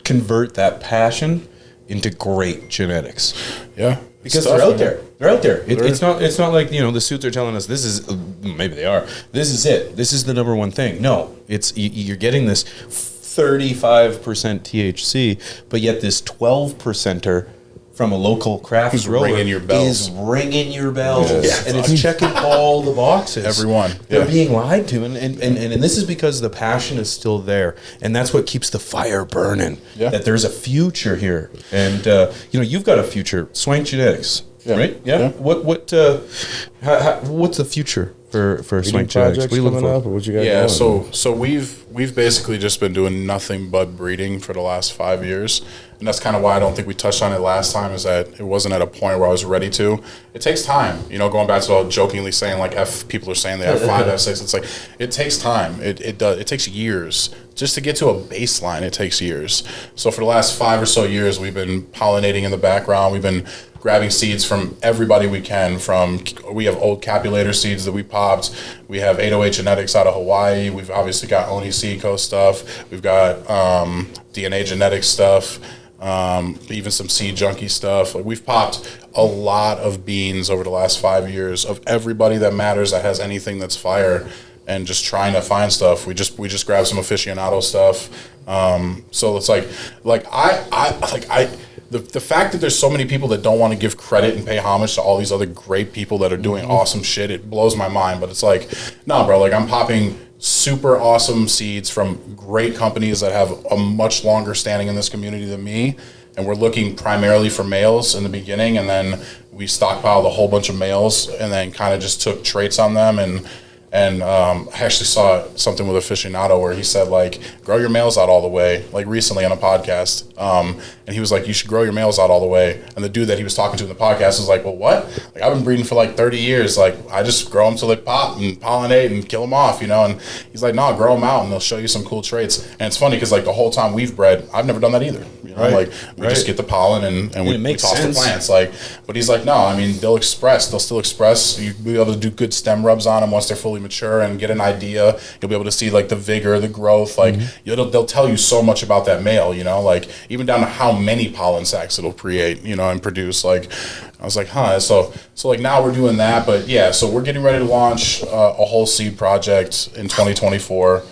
convert that passion into great genetics. Yeah, because they're out there. They're out there. It's not like, you know, the suits are telling us this is, maybe they are, this is it. This is the number one thing. No, it's you're getting this 35% THC, but yet this 12%er from a local craft grower ringing your bells. is ringing your bells. Yeah. And it's checking all the boxes. Everyone. They're being lied to. And this is because the passion is still there. And that's what keeps the fire burning. Yeah. That there's a future here. And, you know, you've got a future. Swank Genetics, right? Yeah. What's the future for Swank Genetics? What are you looking coming for? up, or what you got Yeah, going? so we've basically just been doing nothing but breeding for the last 5 years, and that's kind of why I don't think we touched on it last time, is that it wasn't at a point where I was ready to. It takes time, you know. Going back to all jokingly saying like people are saying they have 5 F6. It's like, it takes time. It does. It takes years just to get to a baseline. It takes years. So for the last 5 or so years, we've been pollinating in the background. We've been grabbing seeds from everybody we can. We have old Capulator seeds that we popped. We have 808 Genetics out of Hawaii. We've obviously got Oni Seedco stuff. We've got DNA Genetics stuff. Even some Seed Junkie stuff. Like, we've popped a lot of beans over the last 5 years of everybody that matters, that has anything that's fire, and just trying to find stuff. We just grabbed some aficionado stuff. So it's the fact that there's so many people that don't want to give credit and pay homage to all these other great people that are doing awesome shit, it blows my mind. But it's like, nah, bro, like, I'm popping super awesome seeds from great companies that have a much longer standing in this community than me, and we're looking primarily for males in the beginning, and then we stockpiled a whole bunch of males, and then kind of just took traits on them. And I actually saw something with Aficionado where he said, like, grow your males out all the way, like, recently on a podcast. And he was like, you should grow your males out all the way. And the dude that he was talking to in the podcast was like, well, what? Like, I've been breeding for like 30 years. Like, I just grow them till they pop and pollinate and kill them off, you know? And he's like, no, grow them out and they'll show you some cool traits. And it's funny because, like, the whole time we've bred, I've never done that either. You You know, like we just get the pollen and we toss the plants. Like, but he's like, no, I mean, they'll still express. You'll be able to do good stem rubs on them once they're fully mature and get an idea. You'll be able to see like the vigor, the growth. Like they'll tell you so much about that male, you know, like even down to how many pollen sacs it'll create, you know, and produce. Like, I was like, huh. So like now we're doing that, but yeah, so we're getting ready to launch a whole seed project in 2024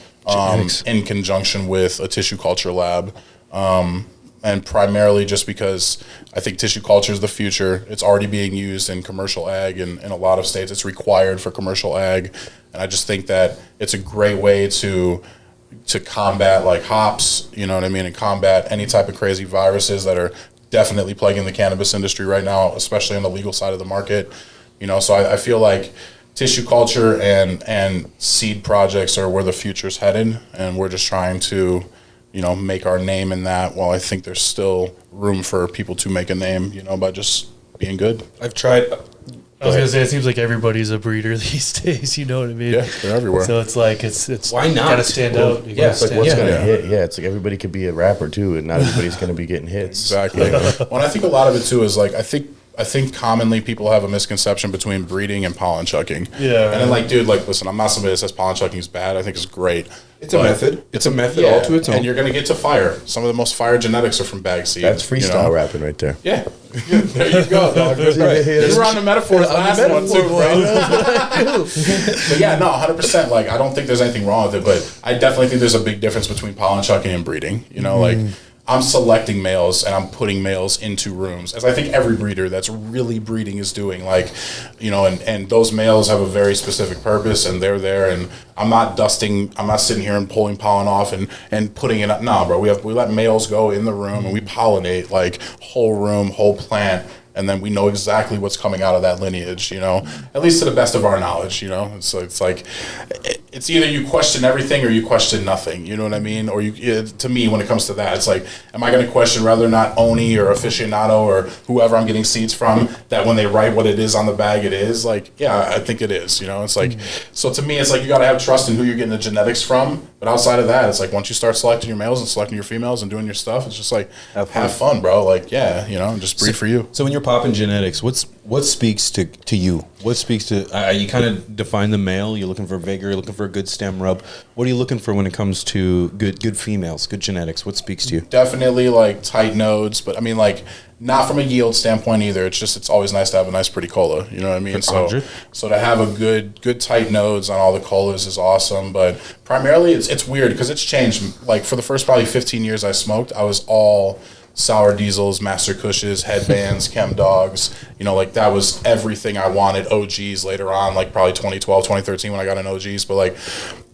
in conjunction with a tissue culture lab. And primarily just because I think tissue culture is the future. It's already being used in commercial ag, and in a lot of states it's required for commercial ag. And I just think that it's a great way to combat like hops, you know what I mean, and combat any type of crazy viruses that are definitely plaguing the cannabis industry right now, especially on the legal side of the market. You know, so I feel like tissue culture and seed projects are where the future's headed, and we're just trying to, you know, make our name in that, while I think there's still room for people to make a name, you know, by just being good. I've tried. I was gonna say, it seems like everybody's a breeder these days. You know what I mean? Yeah, they're everywhere. So it's like it's why not? Gotta stand out. You It's like what's going to Yeah. hit. Yeah, it's like everybody could be a rapper too, and not everybody's going to be getting hits. Exactly. Well, and I think a lot of it too is like I think commonly people have a misconception between breeding and pollen chucking. Yeah. And then like, dude, like, listen, I'm not somebody that says pollen chucking is bad. I think it's great. It's a method. It's a method all to its own. And you're gonna get to fire. Some of the most fire genetics are from bag seed. That's freestyle rapping right there. Yeah. There you go, dog. You were on the metaphors last one too, bro. But yeah, no, 100%. Like, I don't think there's anything wrong with it, but I definitely think there's a big difference between pollen chucking and breeding. You know, like, I'm selecting males and I'm putting males into rooms, as I think every breeder that's really breeding is doing. Like, you know, and those males have a very specific purpose, and they're there, and I'm not sitting here and pulling pollen off and putting it up. Nah, bro, we let males go in the room and we pollinate, like, whole room, whole plant, and then we know exactly what's coming out of that lineage, you know, at least to the best of our knowledge, you know. So it's like, it's either you question everything or you question nothing, you know what I mean? Or to me, when it comes to that, it's like, am I going to question whether or not Oni or aficionado or whoever I'm getting seeds from, that when they write what it is on the bag, it is? Like, yeah, I think it is, you know. It's like, so to me, it's like you got to have trust in who you're getting the genetics from. But outside of that, it's like, once you start selecting your males and selecting your females and doing your stuff, it's just like, have fun, bro. Like, yeah, you know, just breed for you. So when you're popping genetics, what speaks to you? What speaks to you? Kind of define the male. You're looking for vigor. You're looking for a good stem rub. What are you looking for when it comes to good females, good genetics? What speaks to you? Definitely like tight nodes, but I mean, like, not from a yield standpoint either. It's always nice to have a nice pretty cola. You know what I mean? So to have a good tight nodes on all the colas is awesome. But primarily, it's weird because it's changed. Like, for the first probably 15 years I smoked, I was all sour diesels, master cushes, headbands, chem dogs, you know, like, that was everything I wanted. OGs later on, like probably 2012, 2013 when I got an OGs, but like,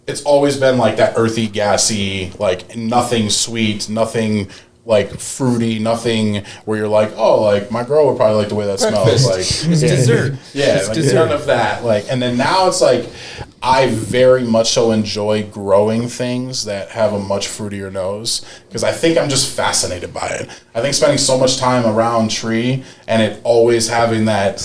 it's always been like that earthy, gassy, like, nothing sweet, nothing like fruity, nothing where you're like, oh, like, my girl would probably like the way that smells. Like, it's dessert. Yeah, it's like dessert. None of that. Like, and then now it's like, I very much so enjoy growing things that have a much fruitier nose, because I think I'm just fascinated by it. I think spending so much time around tree and it always having that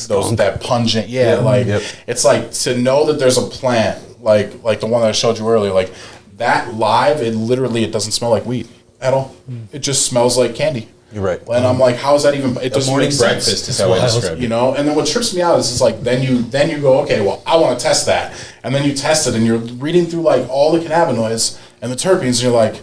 pungent, it's like, to know that there's a plant like the one that I showed you earlier, like that live, it doesn't smell like weed at all. It just smells like candy. You're right. And I'm like, how is that even? It doesn't morning make breakfast sense. is how I describe it. You know, and then what trips me out is like, then you go, okay, well, I want to test that, and then you test it, and you're reading through like all the cannabinoids and the terpenes, and you're like,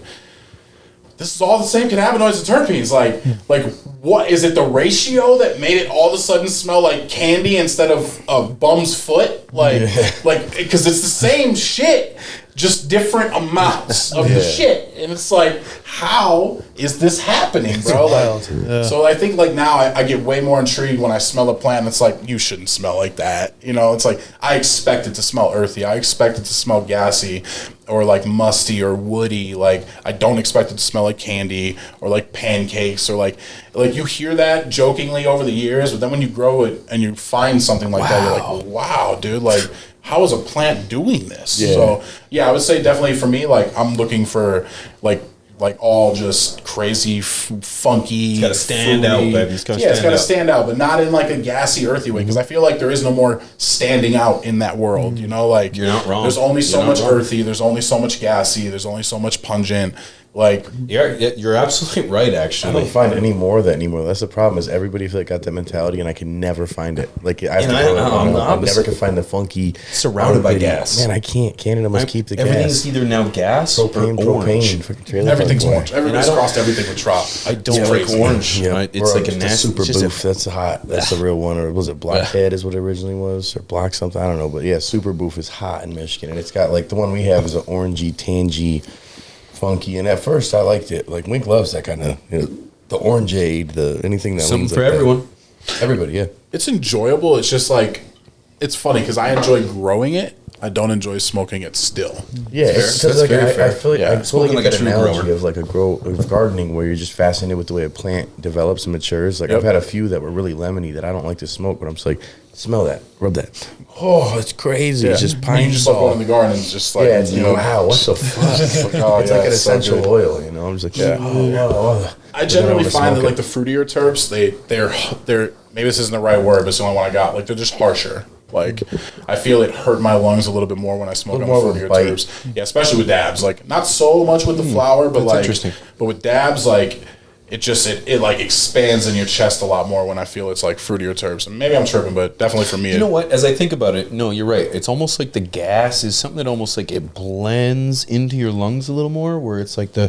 this is all the same cannabinoids and terpenes. Like what is it? The ratio that made it all of a sudden smell like candy instead of a bum's foot? Like, because it's the same shit, just different amounts of the shit. And it's like, how is this happening, bro? Like, so I think like now I get way more intrigued when I smell a plant and it's like, you shouldn't smell like that. You know, it's like, I expect it to smell earthy. I expect it to smell gassy or like musty or woody. Like, I don't expect it to smell like candy or like pancakes or like you hear that jokingly over the years, but then when you grow it and you find something like that, you're like, wow, dude, like, how is a plant doing this? Yeah. So yeah, I would say definitely for me, like, I'm looking for like all just crazy, funky. It's got to stand out, baby. It's got to stand out, but not in like a gassy, earthy way. Because I feel like there is no more standing out in that world. You know, like, you're not wrong. There's only so much earthy. There's only so much gassy. There's only so much pungent. Like, You're absolutely right. I Actually, don't find any more of that anymore. That's the problem. Is everybody feel like got that mentality, and I can never find it. Like I have to I never can find the funky. Surrounded by gas. Man, I can't. Canada must keep the everything's gas. either now gas Propane, or orange. fucking trailer everything's park orange. Everybody's crossed everything with trop. I don't like orange. Yeah, It's like a nasty super just boof. That's hot. That's the real one. Or was it Blackhead? Is what it originally was, or Black something? I don't know. But yeah, super boof is hot in Michigan, and it's got like the one we have is an orangey, tangy, funky. And at first, I liked it. Like Wink loves that kind of the orangeade, the anything that something leans for like everyone. That. Everybody, yeah. It's enjoyable. It's just like, it's funny because I enjoy growing it. I don't enjoy smoking it still. Yeah, it's because like I feel like I feel like like a that true analogy grower. of like of gardening where you're just fascinated with the way a plant develops and matures. Like I've had a few that were really lemony that I don't like to smoke, but I'm just like, smell that, rub that. Oh, it's crazy. It's just pine You just love going in the garden and it's just like, it's wow, what the fuck? It's like an essential oil, you know. I'm just like, I generally find that like the fruitier terps, they're maybe this isn't the right word, but it's the only one I got. Like they're just harsher. Like I feel it hurt my lungs a little bit more when I smoke on the fruitier terps. Yeah, especially with dabs. Like not so much with the flower, but like but with dabs, like it like expands in your chest a lot more when I feel it's like fruitier terps. And maybe I'm tripping, but definitely for me. You know what? As I think about it, no, you're right. It's almost like the gas is something that almost like it blends into your lungs a little more, where it's like the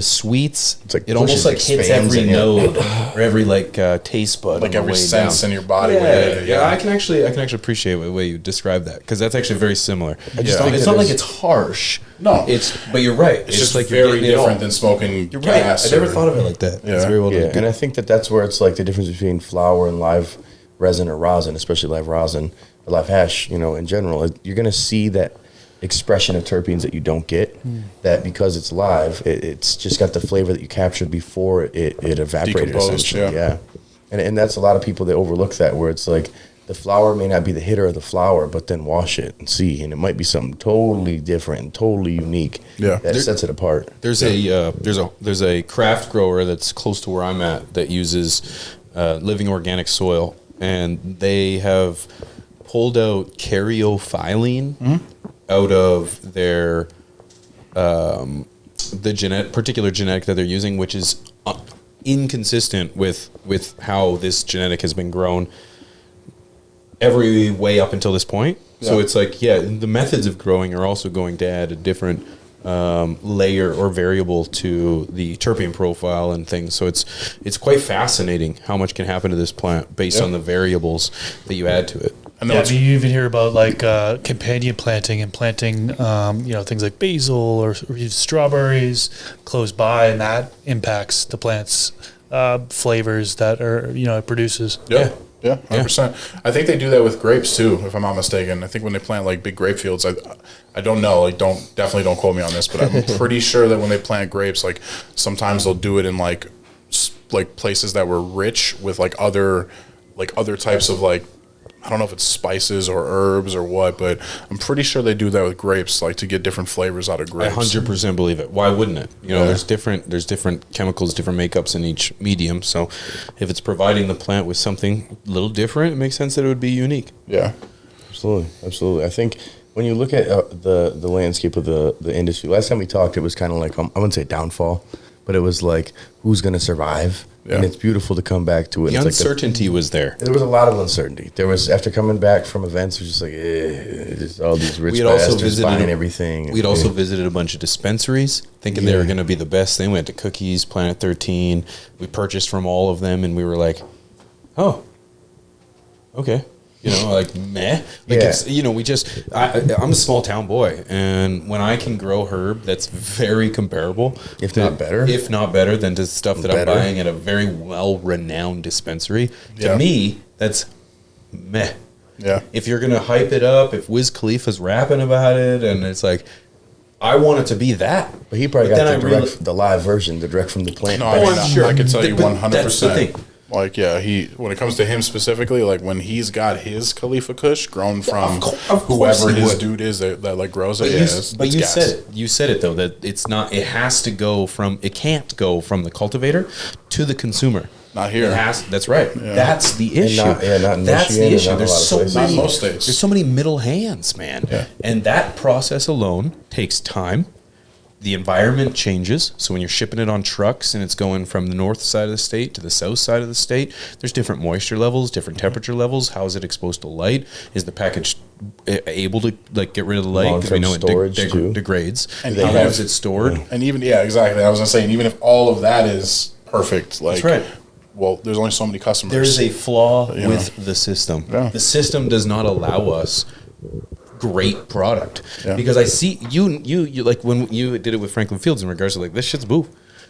sweets. It's like it almost like hits every node or every like taste bud, like every sense in your body. Yeah, I can actually appreciate the way you describe that because that's actually very similar. It's not like it's harsh. No, but you're right. It's just like very different than smoking gas. I never thought of it like that. Yeah, it's very well done. And I think that's where it's like the difference between flower and live resin or rosin, especially live rosin or live hash. In general, you're gonna see that expression of terpenes that you don't get. That because it's live, it's just got the flavor that you captured before it evaporated. Essentially, yeah. And that's a lot of people that overlook that, where it's like, the flower may not be the hitter of the flower, but then wash it and see, and it might be something totally different and totally unique. Yeah, that sets it apart. There's a craft grower that's close to where I'm at that uses living organic soil, and they have pulled out caryophyllene out of their particular genetic that they're using, which is inconsistent with how this genetic has been grown every way up until this point. So it's like, the methods of growing are also going to add a different layer or variable to the terpene profile and things. So it's quite fascinating how much can happen to this plant based on the variables that you add to it. You even hear about like companion planting and planting, things like basil or strawberries close by, and that impacts the plant's flavors that it produces. Yeah, 100%. I think they do that with grapes too, if I'm not mistaken. I think when they plant like big grape fields, I don't know, like definitely don't quote me on this, but I'm pretty sure that when they plant grapes, like sometimes they'll do it in like places that were rich with like other types of like, I don't know if it's spices or herbs or what, but I'm pretty sure they do that with grapes, like to get different flavors out of grapes. I 100% believe it. Why wouldn't it? There's different chemicals, different makeups in each medium. So if it's providing the plant with something a little different, it makes sense that it would be unique. Yeah, absolutely. I think when you look at the landscape of the industry, last time we talked, it was kind of like, I wouldn't say downfall, but it was like, who's going to survive? Yeah. And it's beautiful to come back to it. The uncertainty was there. There was a lot of uncertainty. There was, after coming back from events, it was just like, just all these rich bastards buying everything. We'd also visited a bunch of dispensaries, thinking they were going to be the best thing. We went to Cookies, Planet 13. We purchased from all of them, and we were like, oh, okay. Like, meh. Like, it's, I'm a small town boy, and when I can grow herb that's very comparable, if not better than to stuff that I'm buying at a very well-renowned dispensary, to me, that's meh. Yeah. If you're going to hype it up, if Wiz Khalifa's rapping about it, and it's like, I want it to be that. But he probably got the live version, the direct from the plant. No, I can tell you 100%. That's the thing. Like, when it comes to him specifically, like when he's got his Khalifa Kush grown from whoever his dude is that like grows it. But you said it though, that it's not, it can't go from the cultivator to the consumer. Not here. That's right. Yeah. That's the issue. Not in that's Michigan, the issue. There's so many. Not most states. There's so many middle hands, man. Yeah. And that process alone takes time, the environment changes. So when you're shipping it on trucks and it's going from the north side of the state to the south side of the state, there's different moisture levels, different temperature levels. How is it exposed to light? Is the package able to like get rid of the light? Because we know it degrades. And how is it stored? And even, yeah, exactly. I was gonna say, and even if all of that is perfect, like, that's right. Well, there's only so many customers. There's a flaw with the system. Yeah. The system does not allow us great product because I see you like when you did it with Franklin Fields in regards to like this shit's boo,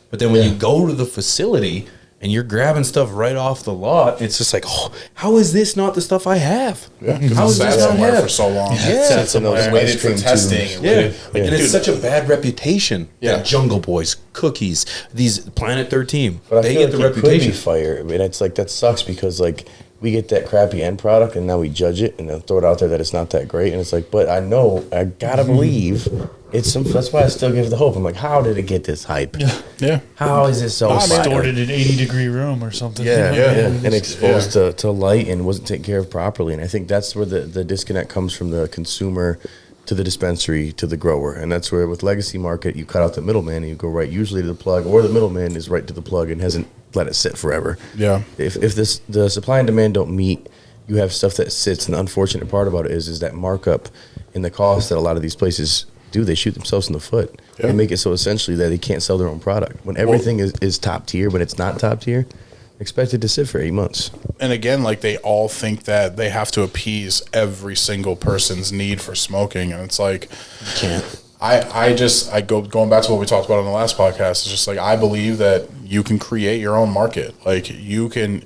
but then when you go to the facility and you're grabbing stuff right off the lot, it's just like, oh, how is this not the stuff I have? Yeah, how is this not somewhere have for so long? Yeah, somewhere. Waited for testing. And it's such a bad reputation. That Jungle Boys, Cookies, these Planet 13, But I they feel get like the it reputation. could be fire. I mean, it's like that sucks because like we get that crappy end product and now we judge it and then throw it out there that it's not that great, and it's like, but I know I gotta believe it's some. That's why I still give the hope. I'm like, how did it get this hype? Yeah. How is it so fire? Stored in an 80-degree room or something. And exposed to light and wasn't taken care of properly. And I think that's where the disconnect comes from the consumer to the dispensary to the grower. And that's where with legacy market, you cut out the middleman and you go right usually to the plug, or the middleman is right to the plug and hasn't let it sit forever. Yeah. If the supply and demand don't meet, you have stuff that sits. And the unfortunate part about it is that markup in the cost that a lot of these places do, they shoot themselves in the foot. Yeah. They make it so essentially that they can't sell their own product. When everything is top tier, but it's not top tier, expect it to sit for 8 months. And again, like they all think that they have to appease every single person's need for smoking, and it's like, You can't. Going back to what we talked about on the last podcast. It's just like I believe that you can create your own market. Like you can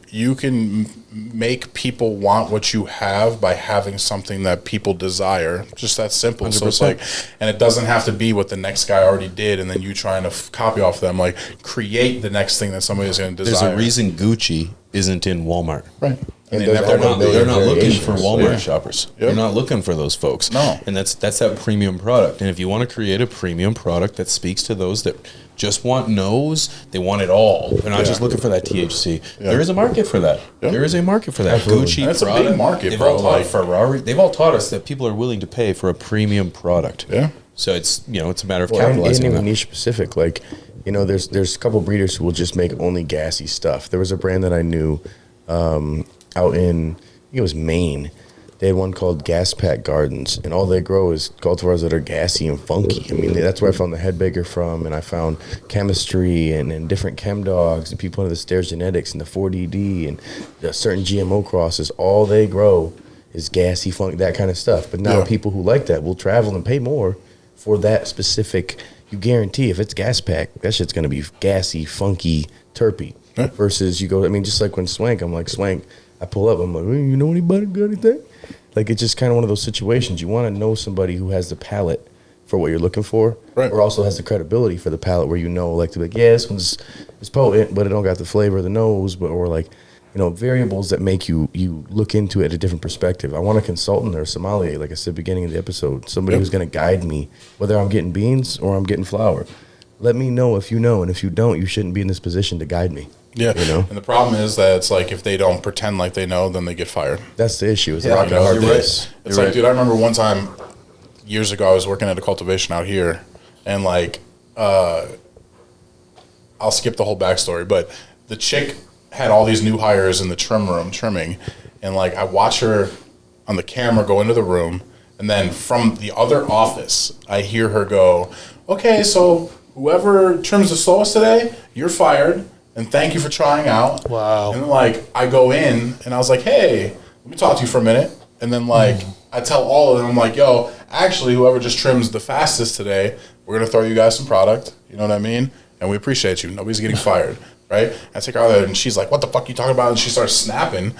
make people want what you have by having something that people desire. Just that simple. 100%. So it's like, and it doesn't have to be what the next guy already did, and then you trying to copy off them. Like create the next thing that somebody's going to desire. There's a reason Gucci isn't in Walmart. Right. And they're Not looking for Walmart shoppers. Yep. They're not looking for those folks. No. And that's that premium product. And if you want to create a premium product that speaks to those that just want nose, they want it all. They're not just looking for that THC. Yeah. There is a market for that. Yep. There is a market for that. Absolutely. Gucci, And it's Prada, a big market, they've bro. all taught Ferrari. They've all taught us that people are willing to pay for a premium product. Yeah. So it's it's a matter of And capitalizing on even that. niche specific, like, there's a couple breeders who will just make only gassy stuff. There was a brand that I knew out in, I think it was Maine. They had one called Gas Pack Gardens, and all they grow is cultivars that are gassy and funky. I mean, that's where I found the head baker from, and I found chemistry and different chem dogs and people into the Stairs Genetics and the 4DD and the certain GMO crosses. All they grow is gassy, funky, that kind of stuff. But now people who like that will travel and pay more for that specific. You guarantee if it's Gas Pack, that shit's going to be gassy, funky, terpy. Yeah. Versus you go, I mean, just like when Swank, I'm like, Swank, I pull up, I'm like, hey, you know anybody got anything? Like, it's just kind of one of those situations. You want to know somebody who has the palate for what you're looking for, right, or also has the credibility for the palate where like to be like, yeah, this one's it's potent, but it don't got the flavor of the nose, but or like, variables that make you look into it at a different perspective. I want a consultant or a sommelier, like I said beginning of the episode, somebody who's going to guide me, whether I'm getting beans or I'm getting flour. Let me know if you know, and if you don't, you shouldn't be in this position to guide me. Yeah, and the problem is that it's like if they don't pretend like they know, then they get fired. That's the issue. It's Yeah, like a hard place. It's like, dude, I remember one time years ago I was working at a cultivation out here, and like, I'll skip the whole backstory, but the chick had all these new hires in the trim room trimming, and like I watch her on the camera go into the room, and then from the other office I hear her go, "Okay, so whoever trims the slowest today, you're fired. And thank you for trying out." Wow. And then, like, I go in, and I was like, hey, let me talk to you for a minute. And then, like, I tell all of them, I'm like, yo, actually, whoever just trims the fastest today, we're going to throw you guys some product. You know what I mean? And we appreciate you. Nobody's getting fired, right? I take her out there, and she's like, what the fuck are you talking about? And she starts snapping.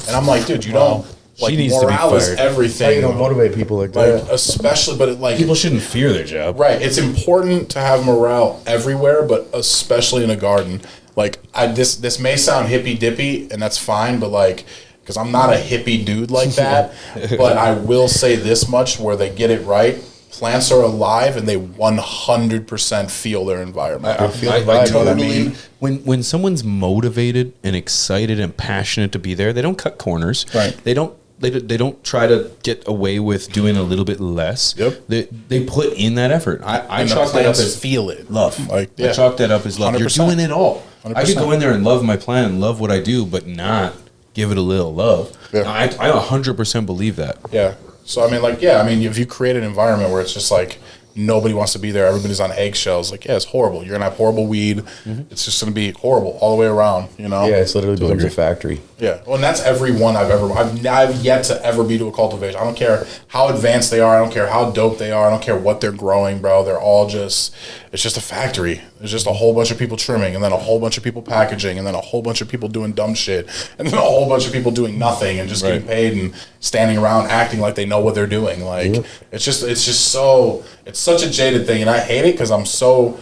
And I'm like, dude, you don't. Like, She needs to be morale is fired. everything. How you don't motivate people like Like, that? especially, but it, like, People shouldn't fear their job. right. It's important to have morale everywhere, but especially in a garden. Like, this may sound hippy dippy, and that's fine, but like, because I'm not a hippie dude like that. But I will say this much: where they get it right, plants are alive, and they 100% feel their environment. I vibe, totally. When someone's motivated and excited and passionate to be there, they don't cut corners. Right. They don't They don't try to get away with doing a little bit less. Yep. They put in that effort. I And the chalk that up plants as feel it. love. Like, I chalk that up as love. You're 100%. doing it all. I could 100%. go in there and love my plant and love what I do, but not give it a little love. Yeah. I 100% believe that. Yeah. So, I mean, like, yeah, I mean, if you create an environment where it's just like nobody wants to be there, everybody's on eggshells, like, yeah, it's horrible. You're going to have horrible weed. It's just going to be horrible all the way around, you know? Yeah, it's literally becomes a factory. Yeah. Well, and that's every one I've yet to ever be to a cultivation. I don't care how advanced they are. I don't care how dope they are. I don't care what they're growing, bro. They're all just, it's just a factory. There's just a whole bunch of people trimming, and then a whole bunch of people packaging, and then a whole bunch of people doing dumb shit, and then a whole bunch of people doing nothing and just getting paid and standing around acting like they know what they're doing. Like, it's such a jaded thing, and I hate it because I'm so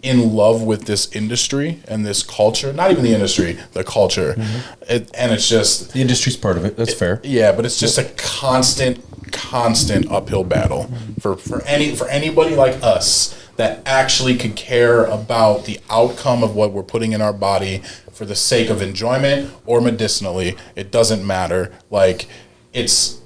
in love with this industry and this culture. Not even the industry, the culture. And it's just, The industry's part of it. That's fair. yeah, but it's just a constant uphill battle for anybody like us that actually could care about the outcome of what we're putting in our body for the sake of enjoyment or medicinally. It doesn't matter. Like, it's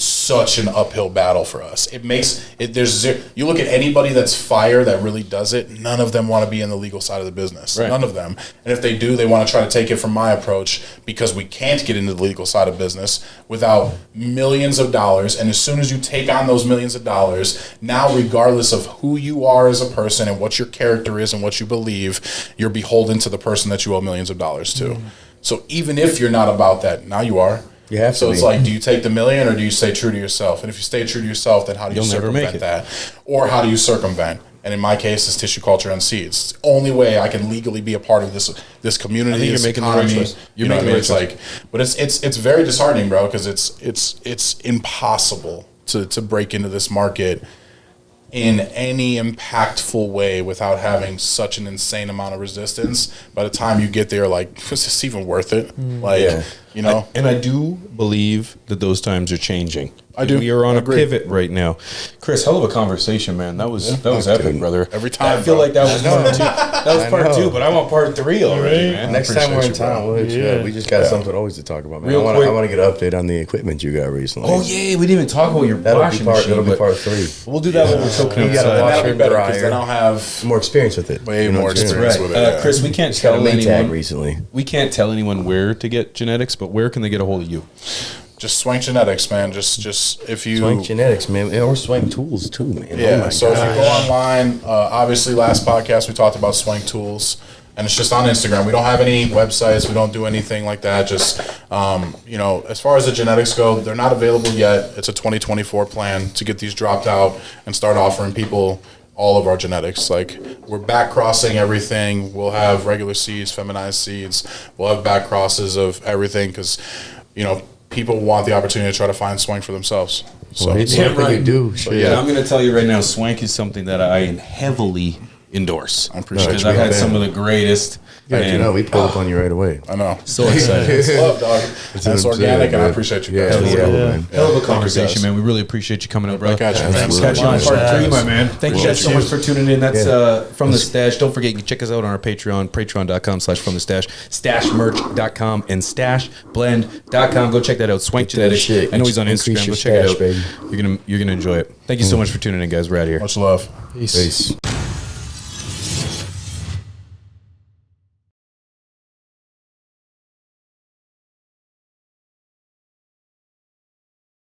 such an uphill battle for us. It makes it. There's zero, you look at anybody that's fire that really does it. None of them want to be in the legal side of the business. Right. None of them. And if they do, they want to try to take it from my approach because we can't get into the legal side of business without millions of dollars. And as soon as you take on those millions of dollars, now regardless of who you are as a person and what your character is and what you believe, you're beholden to the person that you owe millions of dollars to. So even if you're not about that, now you are. You have to So it's be. like, do you take the million or do you stay true to yourself? And if you stay true to yourself, then how do you You'll never make circumvent it. that? Or how do you circumvent? And in my case, it's tissue culture and seeds. It's the only way I can legally be a part of this community. I think you're this making the right economy. choice. You're You know what I making mean? the It's right like, but it's very disheartening, bro, because it's impossible to break into this market in any impactful way without having such an insane amount of resistance. By the time you get there, like, is this even worth it? Like, Yeah. you know? And I do believe that those times are changing. I do. We are on I a agree. pivot right now. Chris, hell of a conversation, man. That was epic, brother. Every time, I feel bro. like that was part two. That was I part know. two, but I want part three already, man. Next time we're in town, we'll hit you up. We just got something always to talk about, man. Real I quick. want to get an update on the equipment you got recently. Oh yeah, we didn't even talk about your That'll washing machine. be but part 3. We'll do that when we're soaking You gotta outside. wash That'll your be better because dryer. then I'll have More experience with it. way You know more what I'm saying? experience Right. with it. Yeah. Chris, we can't Got a tell Maytag anyone. recently. We can't tell anyone where to get genetics, but where can they get a hold of you? Just Swank Genetics, man. Just if you Swank Genetics, man, or Swank Tools too, man. yeah. Oh my So if you gosh. go online, obviously last podcast we talked about Swank Tools, and it's just on Instagram. We don't have any websites. We don't do anything like that. Just you know, as far as the genetics go, they're not available yet. It's a 2024 plan to get these dropped out and start offering people all of our genetics. Like, we're back crossing everything. We'll have regular seeds, feminized seeds. We'll have back crosses of everything because, you know, people want the opportunity to try to find Swank for themselves. So Well, it's something you do. Shit. And I'm going to tell you right now, Swank is something that I heavily endorse. I appreciate because you. I've had man. some of the greatest. Yeah, you know, we pulled up on you right away. I know. So excited. It's love, dog. what That's I'm organic, saying, and I man. appreciate you Yeah, guys. yeah, man. Hell of a conversation, man. We really appreciate you coming out, bro. Back at you, man. Catch you on Absolutely. part 3, my man. Thank you guys so much for tuning in. That's Yeah. From the Stash. Don't forget, you can check us out on our Patreon, patreon.com/fromthestash, stashmerch.com, and stashblend.com. Go check that out. Swank Get that Genetics. shit. I know he's on Increase Instagram. your Go check it stash, out. baby. You're gonna enjoy it. Thank you so much for tuning in, guys. We're out of here. Much love. Peace.